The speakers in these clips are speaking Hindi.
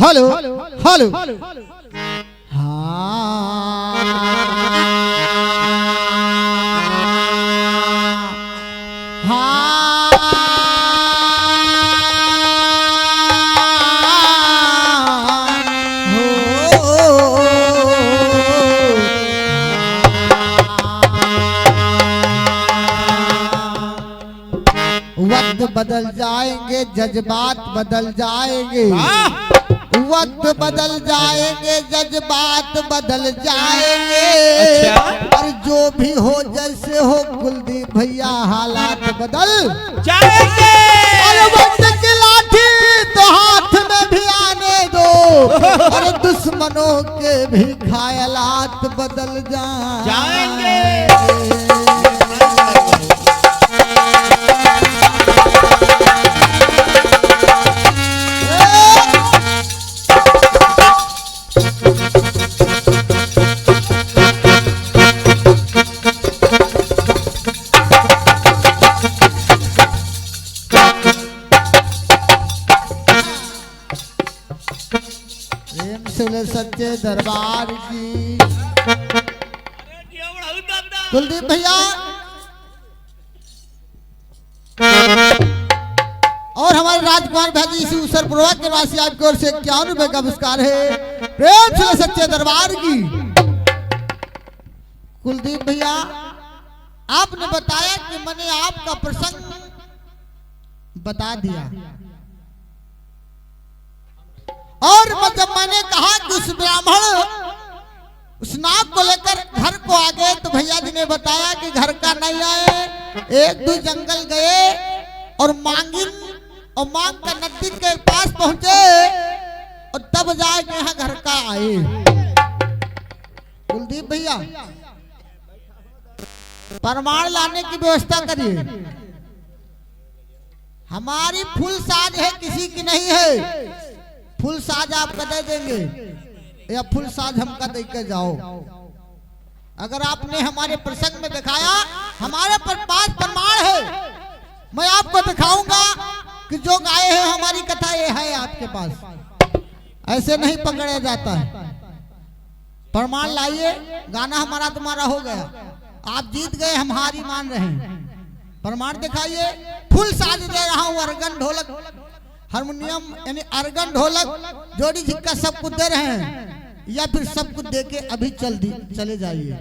हेलो हेलो वक्त बदल जाएंगे, जज्बात बदल जाएंगे, वक्त बदल जाएंगे, जज्बात बदल जाएंगे। और जो भी हो जैसे हो कुलदीप भैया, हालात बदल जाएंगे। और वक्त की लाठी तो हाथ में भी आने दो, और दुश्मनों के भी ख्यालात बदल जाएंगे। सच्चे दरबार की कुलदीप भैया और हमारे राजकुमार भाई इसी उसरपुरवा के वासी आपकी ओर से 51 रुपए का पुरस्कार है। प्रेम से सच्चे दरबार की। कुलदीप भैया आपने बताया कि मैंने आपका प्रसंग बता दिया, और जब मैंने कहा कि उस ब्राह्मण उस नाग को लेकर घर को आ गए, तो भैया जी ने बताया कि घर का नहीं आए, एक दो जंगल गए और मांगिन और मांग का नदी के पास पहुंचे, और तब जाके यहाँ घर का आए। कुलदीप भैया प्रमाण लाने की व्यवस्था करिए। हमारी फुल साज है, किसी की नहीं है। फुल साज आपका दे देंगे या फुल साज हमका दे के जाओ। अगर आपने हमारे प्रसंग में दिखाया, हमारे पर 5 प्रमाण है, मैं आपको दिखाऊंगा कि जो गाए हैं हमारी कथा ये है आपके पास। ऐसे नहीं पकड़ा जाता है। प्रमाण लाइए। गाना हमारा तुम्हारा हो गया, आप जीत गए, हम हारी मान रहे हैं। प्रमाण दिखाइए। फुल साज दे रहा हूँ, अर्गन ढोलक हारमोनियम यानी अर्गन ढोलक जोड़ी झिक्का सब कुछ दे रहे हैं, या फिर सब कुछ देके अभी चले जाइए।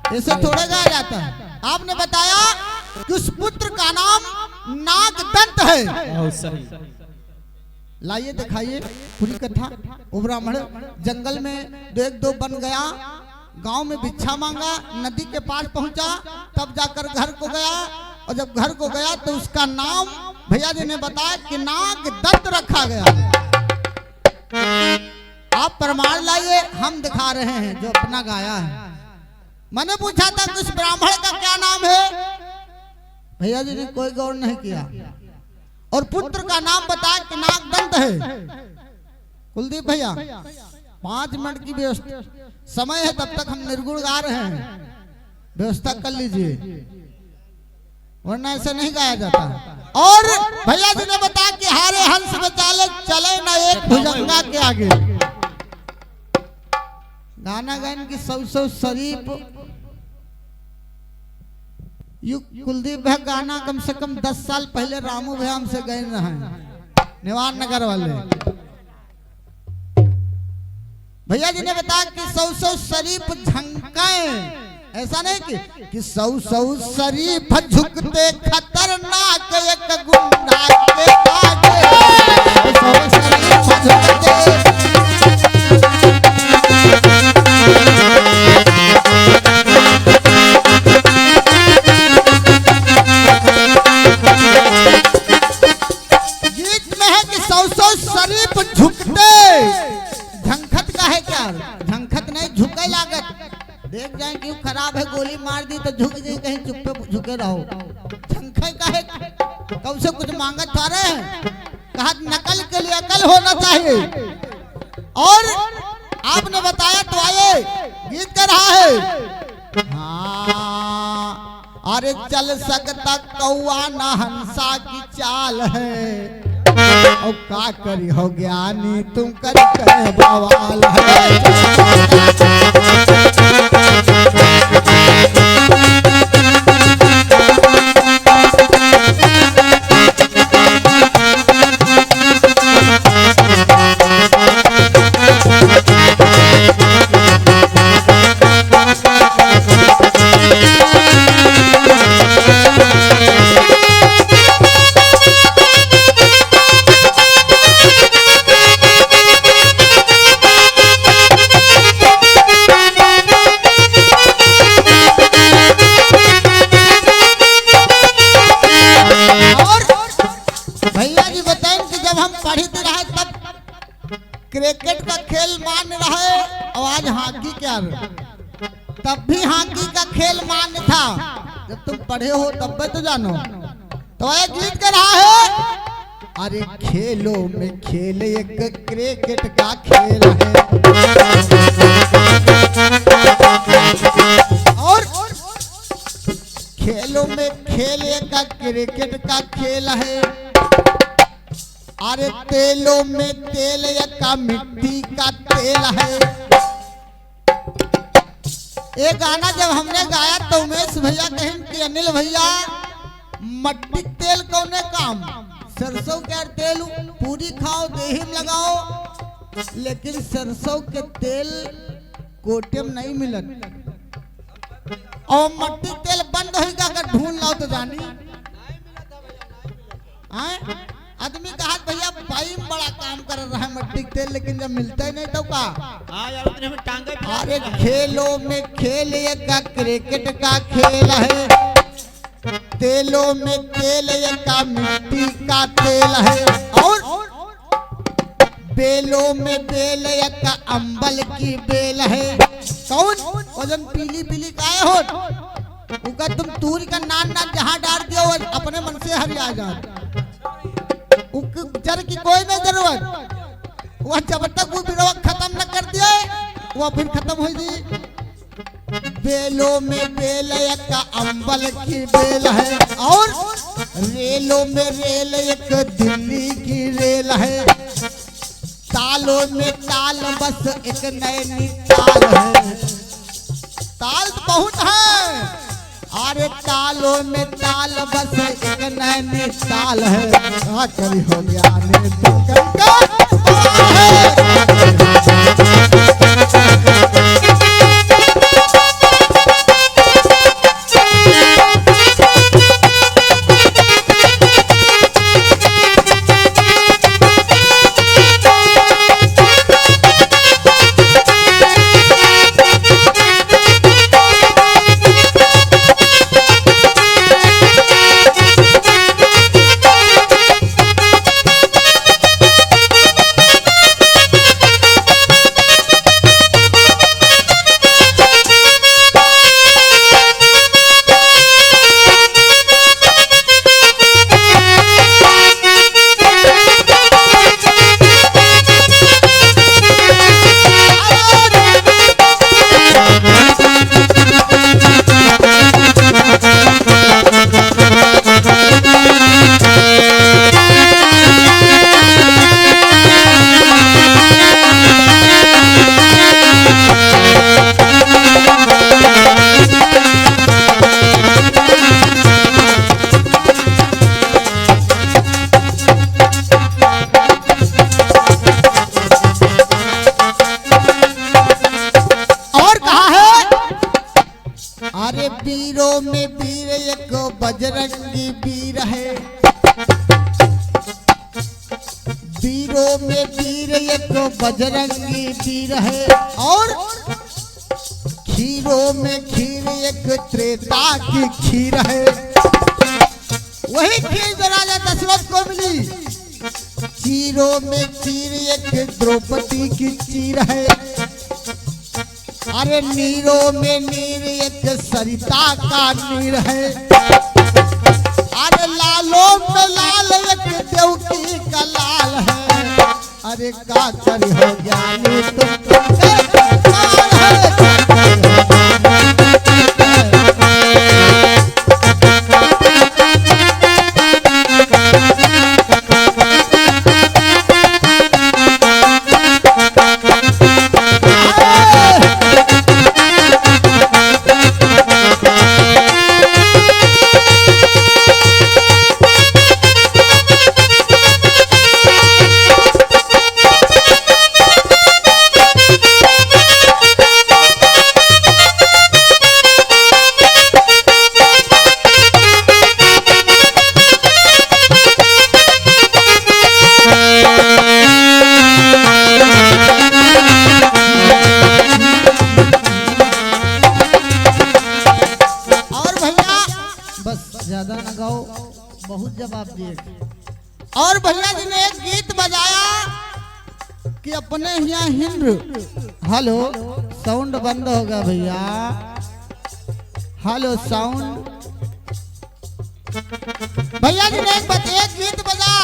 ऐसे थोड़ा गाया जाता है। आपने बताया कि उस पुत्र का नाम नागदंत है। लाइए दिखाइए पूरी कथा। वो ब्राह्मण जंगल में एक दो बन गया, गांव में भिक्षा मांगा, नदी के पास पहुंचा, तब जाकर घर को गया, और जब घर को गया तो उसका नाम भैया जी ने बताया कि नागदंत रखा गया। आप प्रमाण लाइए, हम दिखा रहे हैं जो अपना गाया है। मैंने पूछा था कि उस ब्राह्मण का क्या नाम है, भैया जी ने कोई गौर नहीं किया, और पुत्र का नाम बताया कि नागदंत है। कुलदीप भैया 5 मिनट की व्यवस्था समय है, तब तक हम निर्गुण गा रहे हैं, व्यवस्था कर लीजिए, वरना ऐसे नहीं गाया जाता। और भैया जी ने बताया कि हारे हंस में चले न एक भुजंगा के आगे। गाना गायन की सौ शरीफ कुलदीप भैया गाना कम से कम 10 साल पहले रामू भैया हमसे गए रहे, निवार नगर वाले। भैया जी ने बताया कि 100 शरीफ झंकाएं, ऐसा नहीं कि 100 शरीफ झुकते खतरनाक एक गुंडा के आगे। 100 शरीफ झुकते गीत में है कि 100 शरीफ झुकते। झंखत का है क्या? झंखत नहीं, झुके लागत। देख जाए क्यों खराब है, गोली मार दी तो झुक जाए, कहीं चुप्पे झुके रहो। झंखे का है, कब से कुछ मांगा था रहे हैं, कहा नकल के लिए अकल होना चाहिए। और आपने बताया तो आए, गीत कर रहा है। हाँ, अरे चल सकता कौआ ना हंसा की चाल है। और का करी हो ज्ञानी तुम कर के बवाल है। क्रिकेट का खेल मान रहे और आज हॉकी क्या तब भी हॉकी का खेल मान्य था। जब तुम पढ़े हो तब भी तो जानो। तो एक गीत कर रहा है, अरे खेलों में खेल एक क्रिकेट का खेल है और खेलों में खेल एक क्रिकेट का खेल है। अरे तेलों में तेल का मिट्टी का तेल है। ये गाना जब हमने गाया तो उमेश भैया कहें कि अनिल भैया मट्टी तेल कौने काम, सरसों के तेल पूरी खाओ देही में लगाओ, लेकिन सरसों के तेल कोटे में नहीं मिलत और मट्टी तेल बंद होगा अगर ढूंढ लाओ तो जानी आदमी कहा भैया भाई बड़ा काम कर रहा है मट्टी तेल, लेकिन जब मिलता ही नहीं तो का। अरे खेलों में खेल का क्रिकेट का खेल है, तेलों में तेल का मिट्टी का तेल है और बेलों में बेल का अंबल की बेल है। कौन वजन पीली पीली काहे हो उका तुम तूरी का नान ना जहाँ डाल दियो अपने मन से हरिया जाए। जर की कोई नहीं जरूरत, वह जब तक वो बिरवा खत्म न कर दिए वह फिर खत्म हो जाए। बेलों में बेल का अंबल की बेल है और रेलों में रेल एक दिल्ली की रेल है। तालों में ताल बस एक नैनी ताल है। ताल बहुत है, अरे तालों में ताल बस एक नैनी ताल है। क्या करी हो गया ने तो वीरों में वीर एक बजरंगी वीर है। वीरों में वीर एक बजरंगी वीर है और खीरों में खीर एक त्रेता की खीर है। वही खीर जो राजा दशरथ को मिली। चीरों में चीर एक द्रौपदी की चीर है। अरे नीरों में नीर एक सरिता का नीर है। अरे लालों में लाल एक देवकी का लाल है। अरे का करी हो ज्ञानी तुम गीत। और भैया जी ने एक गीत बजाया कि अपने यहाँ हिंद। हेलो, साउंड बंद होगा भैया। Hello sound. भैया जी ने एक गीत बजा,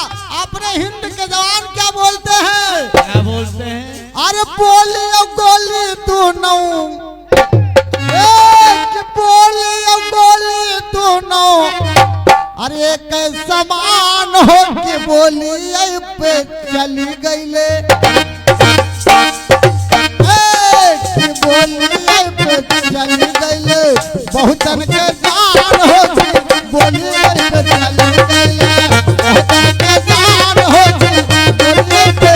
अपने हिंद के जवान क्या बोलते हैं? क्या बोलते हैं? अरे बोली गोली तू नौ, बोली गोली तू नौ, अरे एक समान हो के बोली पे चली गईले, बोली पे चली गईले, बहुतन के जान हो के बोली पे चली गईले, बहुतन के जान हो के बोली पे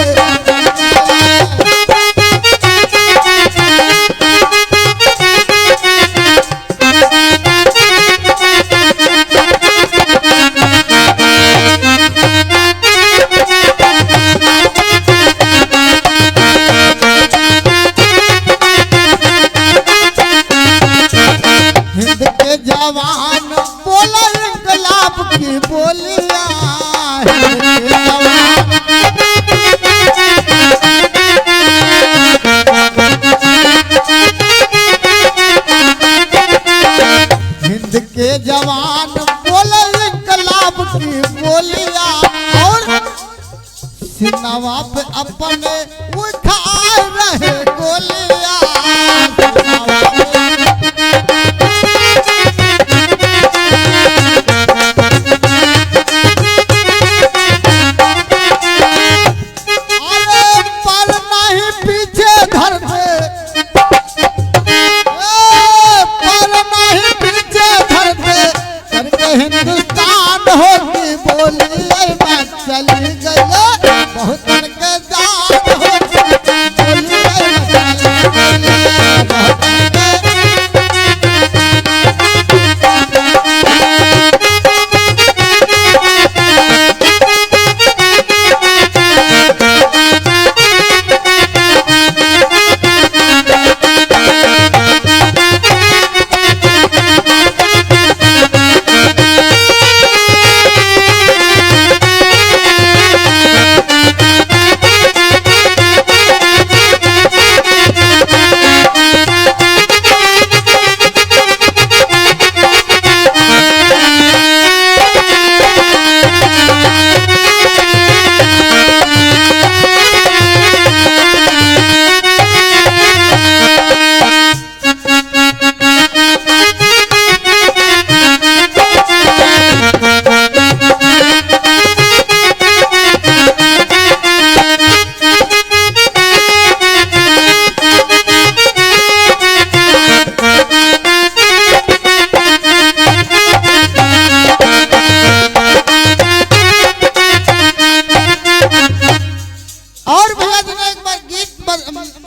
जवान बोला इंकलाब की बोलिया, हिंद के जवान बोला इंकलाब की बोलिया, और सिनवा पे अपने उठा रहे गोलिया, हिंदुस्तान होगी बोली मैं चली गई, बहुत के जान होगी बोली मैं चली गई, बहुत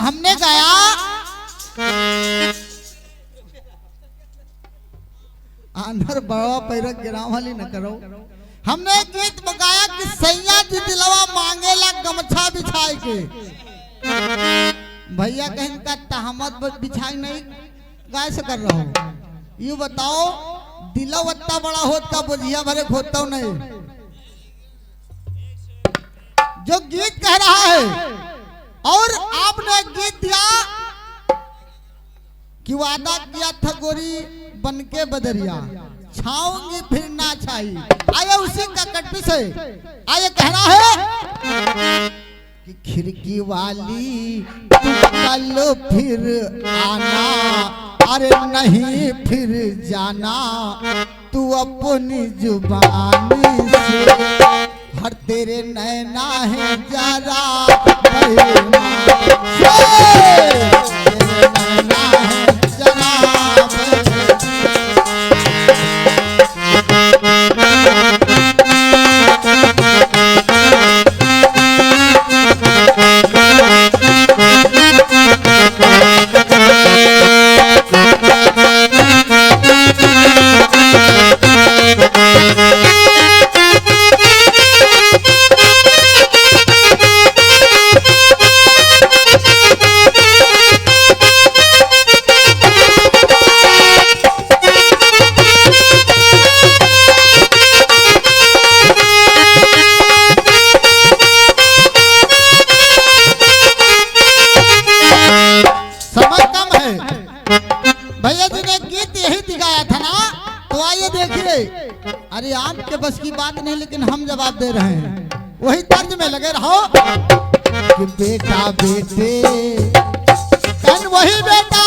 हमने गाया आंधर बड़ा पैरक गिराव वाली न करो। हमने गीत बगाया कि सैया जी दिलवा मांगेला गमछा बिछाई के, भैया कहीं का तहमत बिछाई नहीं गाय से कर रहा हूँ। यू बताओ दिलवा इतना बड़ा होता बुझिया भरे खोता नहीं। जो गीत कह रहा है और आपने गीत दिया कि वादा किया था गोरी बनके बदरिया छाऊंगी फिर ना छाई। आया उसी का कटपिस है। आया कह रहा है कि खिड़की वाली कल फिर आना, अरे नहीं फिर जाना, तू अपनी जुबानी से हर तेरे नैना है जरा तेरे नैना है जरा। अरे आपके बस की बात नहीं, लेकिन हम जवाब दे रहे हैं, वही तर्ज में लगे रहो कि बेटा बेटे, कन वही बेटा,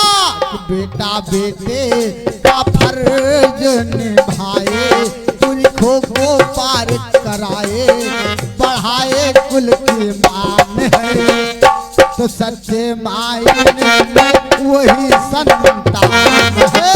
बेटा बेटे का फर्ज निभाए, पुरखों को पार कराए, बढ़ाए कुल की मान है, तो सच्चे मायने में वही संतान है।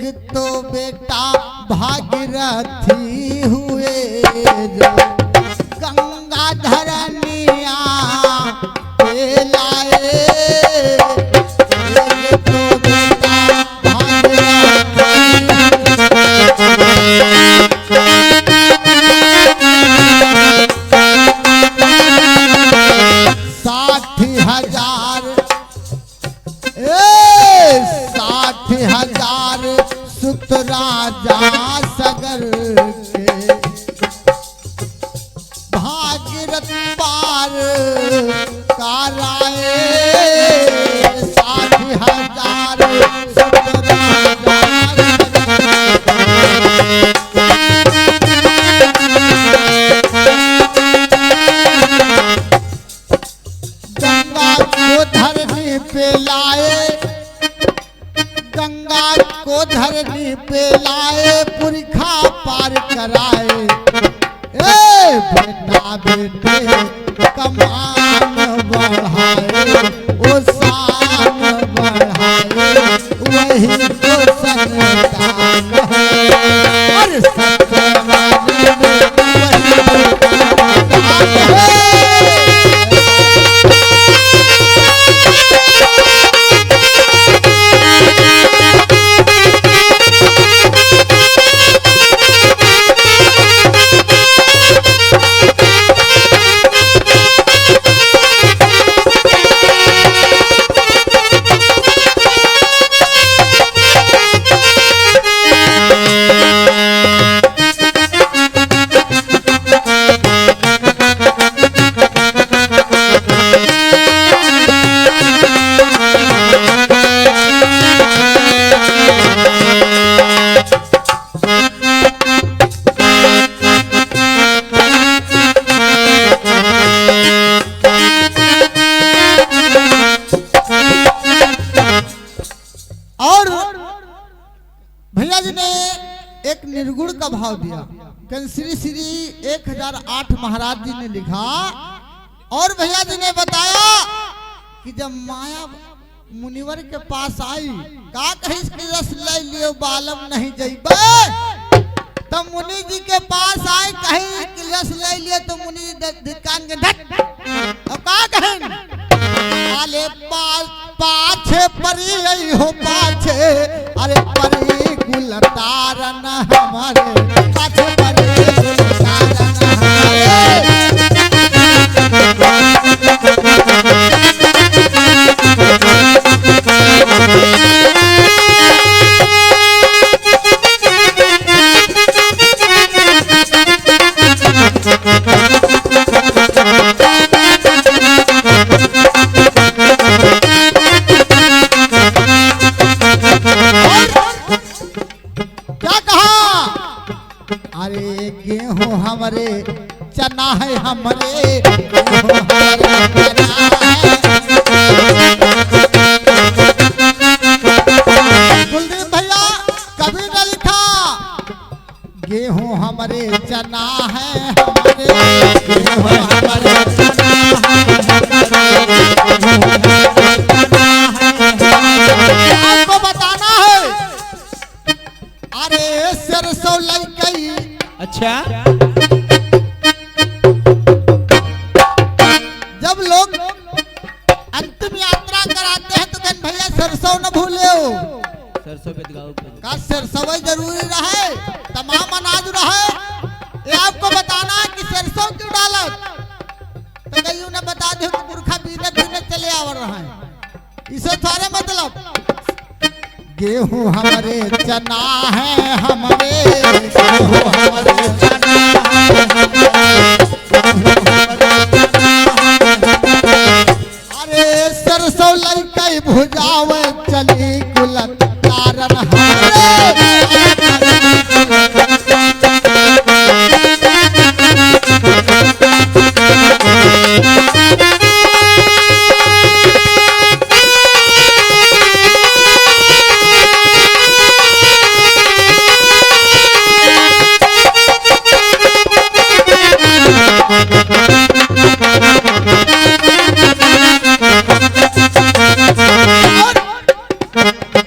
एक तो बेटा भागीरथी हुए जो गंगा धरनिया पे लाए, एक तो बेटा भागीरथी 60,000 सुत राजा सगर के, भागीरथ पार कराए, 60,000 सुत राजा गंगा को धरनी पे लाए, गंगा को धरनी पे लाए, पुरखा पार कराए, ए बेटा बेटे कमान बढ़ाए, ओ शान बढ़ाए, वही तो संतान है, और सच्चे मायने में वही संतान है। भैया जी ने एक निर्गुण का भाव दिया। श्री श्री 1008 महाराज जी ने लिखा और भैया जी ने बताया कि जब माया मुनिवर के पास आई, का कहीं रस ले लियो बालम नहीं जइबे, तब मुनि जी के पास आए, कहीं रस ले लिए तो मुनि जी धिक्कान के धक, अब का कहें आले पाछे परी हो पाछे, अरे परी गुलतारन हमारे पाछे परी गुलतारन हमारे। अरे गेहूं हमरे चना है, हमरे गेहूं हमरे चना है। कुलदीप भैया कभी न लिखा गेहूं हमरे चना है, हमरे गेहूं हमरे चना है। आपको बताना है, अरे सरसों लई, अच्छा जब लोग अंतिम यात्रा कराते हैं तो कहते भैया सरसों न भूले हो, सरसों पे का गेहूं हमारे चना है हमारे, गेहूं हमारे चना है, अरे सरसों लई भुजावे चली कुलत कारण हमारे।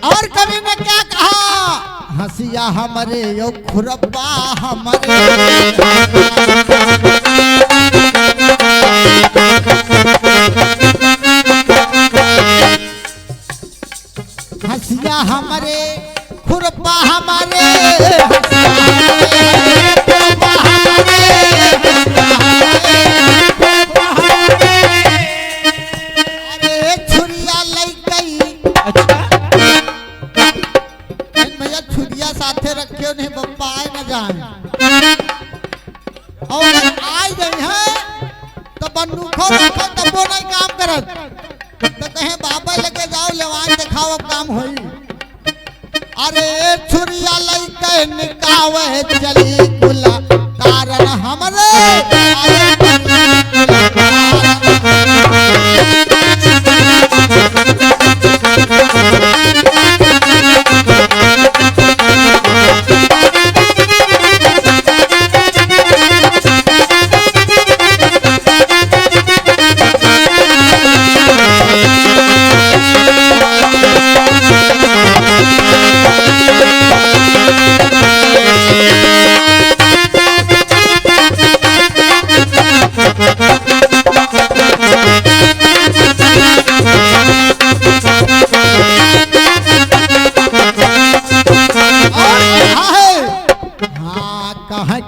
और कवि ने क्या कहा, हंसिया हमारे यो खुरब्बा हमारे, हंसिया हमारे खुरब्बा हमारे, खुरब्बा हमारे, अरे छुरिया लई गई। अच्छा भैया छुरिया साथे रखे नहीं बप्पा आए न जाए, और आ गई है तो बंदूकों रखो तब वो नहीं काम करत, तो कहे बाबा लेके जाओ लेवान दिखाओ अब काम होई। अरे छुरिया लई के निकावे चली कुला कारण हमरे,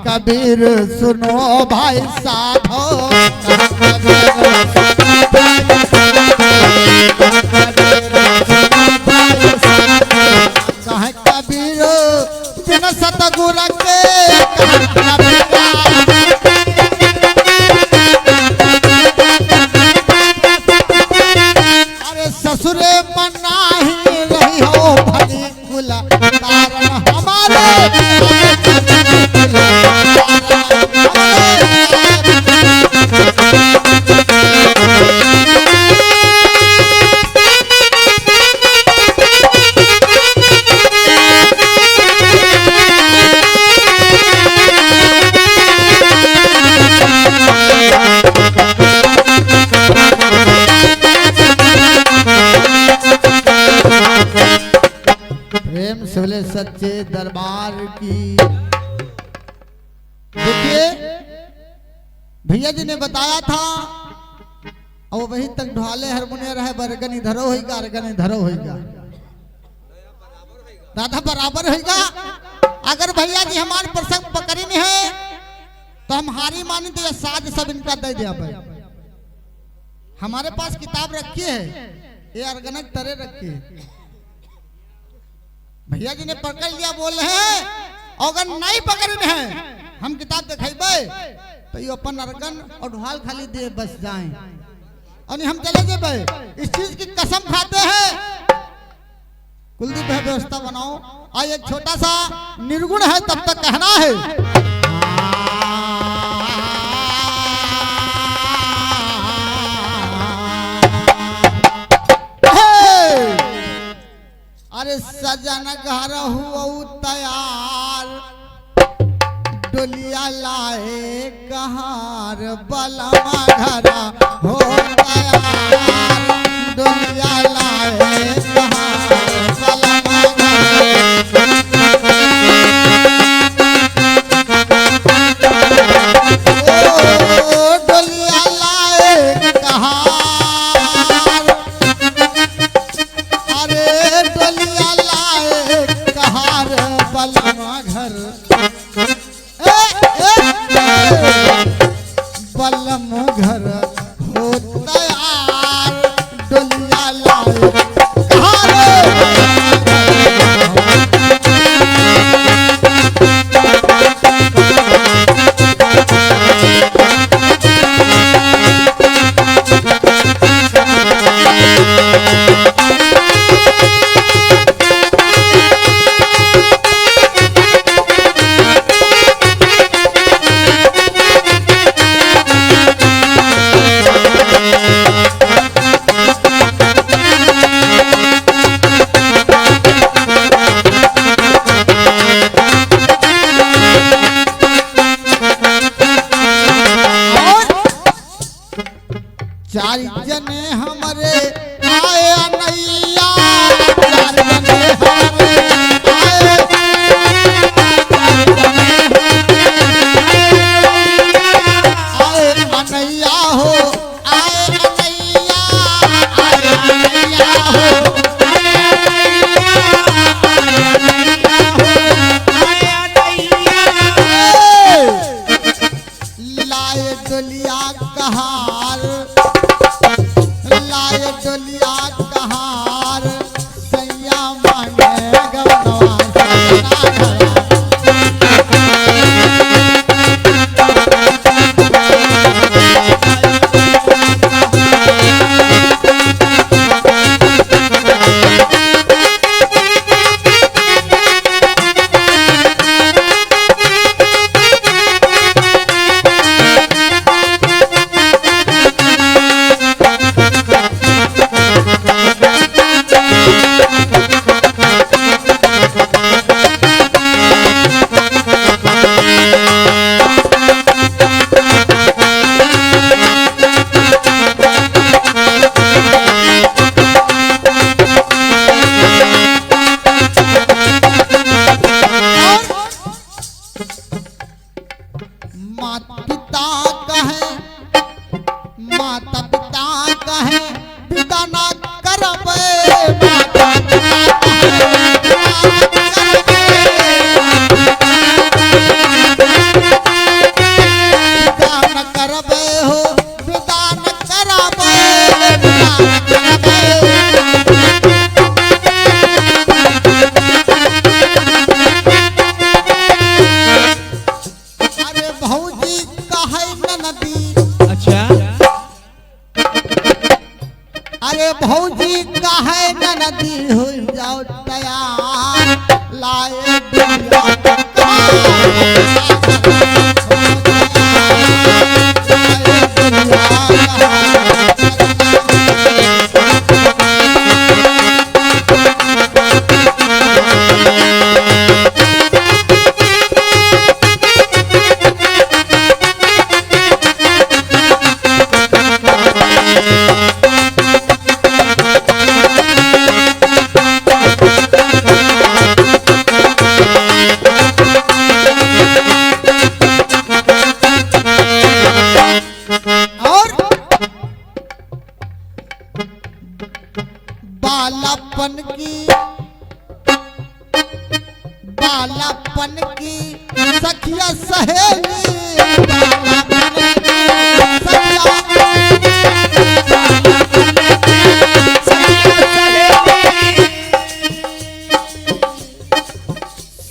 कबीर सुनो भाई साधो, कहे कबीर बिन सतगुर के, अरे ससुरे मना ही रही हो भली कुला कारण हमारे। प्रेम से बोले सच्चे दरबार की। देखिए भैया जी ने बताया था, और वहीं तक ढाले हारमोनिया रहे बरगन इधरो होगा अरगन इधरो होगा, दादा बराबर होगा। अगर भैया जी हमारे प्रसंग पकड़ी नहीं है तो हम हारी मानी, तो ये साज सब इनका दे दिया भाई। हमारे पास किताब रखी है, ये अरगनक तरह रखी है, भैया जी ने पकड़ लिया बोल रहे हैं, अगर नहीं पकड़े हैं हम किताब दिखाई तो ये अपन अरगन और ढाल खाली दे बस जाएं, और हम चले जाए। इस चीज की कसम खाते हैं। कुलदीप है व्यवस्था बनाओ। आज एक छोटा सा निर्गुण है तब तक कहना है। अरे सजन घर हुआ तैयार, डोलिया लाए कहार, बलमा घरा हो तैयार, डोलिया लाए कहार, बलमा ओ डोलिया लाए कहार, अरे डोलिया लाए कहार, बलमा घर बलम घर हो तैयार, डोलिया लाए कहार। चार जने हमारे आए नैया, चार जने हमारे आए, आए अनैया हो, आए अनैया, आए अनैया हो, लाए डोलिया कहार, लाए डोलिया कहार, सैया मांगे गवनवा सजना घरा। माता पिता कहे, माता पिता कहे पिता ना करबे, माता पिता पिता न करबे हो, पिता न करबे, पिता न करबे। अरे भौजी कहे ननदी, अच्छा अरे भौजी कहे ननदी हो जाओ तैयार, लाए डोलिया और बालापन की, बालापन की सखिया सहेली, बालापन की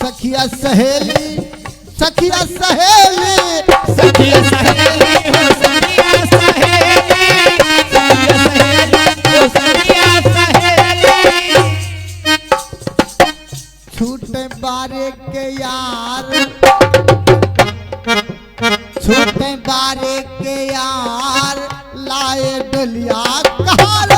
सखिया सहेली, सखिया सहेली, सखिया सहेली हो, सखिया सहेली, सखिया सहेली हो, सखिया सहेली। छूटे बारे के यार, छूटे बारे के यार, लाए डोलिया कहार,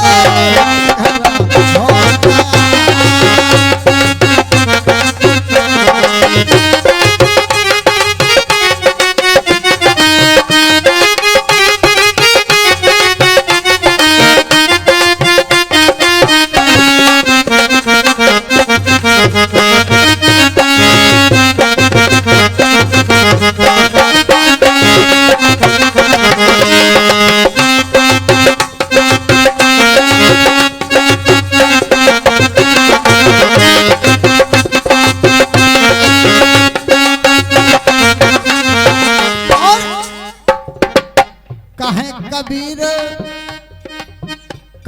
कहे कबीर,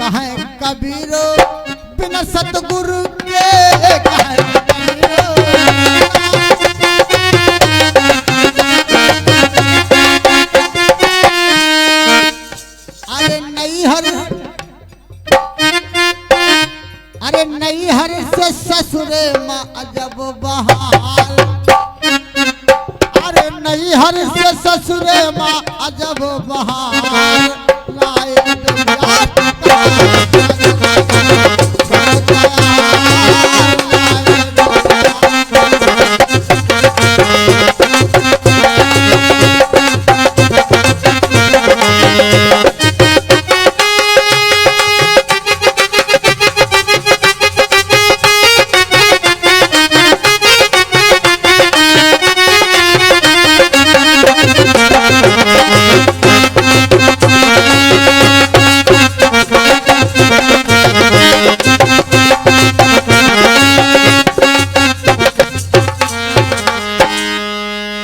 कहे कबीर बिन सतगुरु के, कहे कबीर अरे नैहर, अरे नैहर से ससुरे माँ अजब बहार, अरे नैहर से ससुरे माँ अजब बहार, लाए डोलिया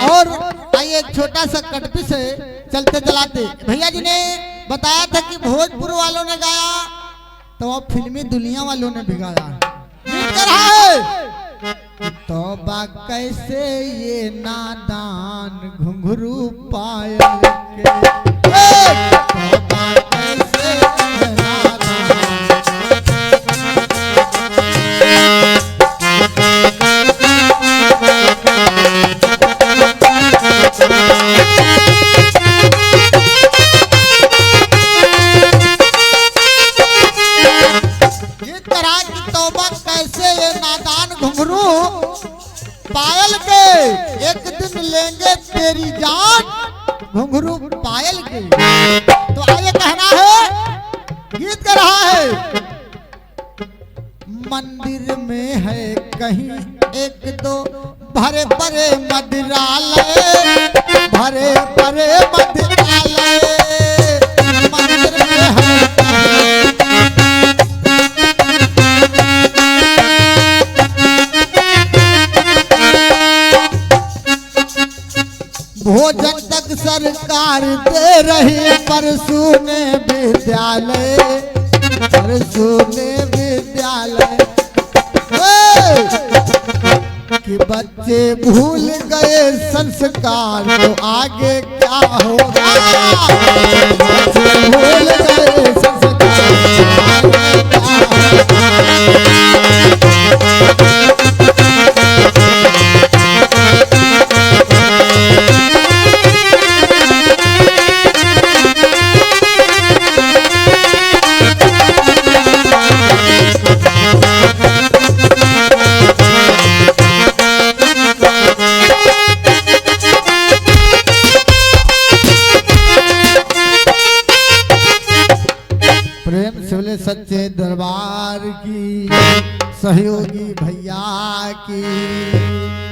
और आइए एक छोटा सा कटपी से चलते चलाते भैया जी ने बताया था कि भोजपुर वालों ने गाया तो अब फिल्मी दुनिया वालों ने भी गाया गीत कर रहा है तौबा कैसे ये नादान घुंघरू पायल के तौबा कैसे ये नादान कैसे ये नादान घुंघरू पायल के एक दिन लेंगे तेरी जान घुंघरू पायल के। तो आइए कहना है गीत कर रहा है मंदिर में है कहीं एक दो भरे भरे मदिरालय भरे भरे मदिरालय मंदिर में है भोजन तक सरकार दे रही पर सुने विद्यालय कि बच्चे भूल गए संस्कार तो आगे क्या होगा बच्चे भूल गए संस्कार तो आगे क्या होगा। प्रेम से बोले सच्चे दरबार की सहयोगी भैया की।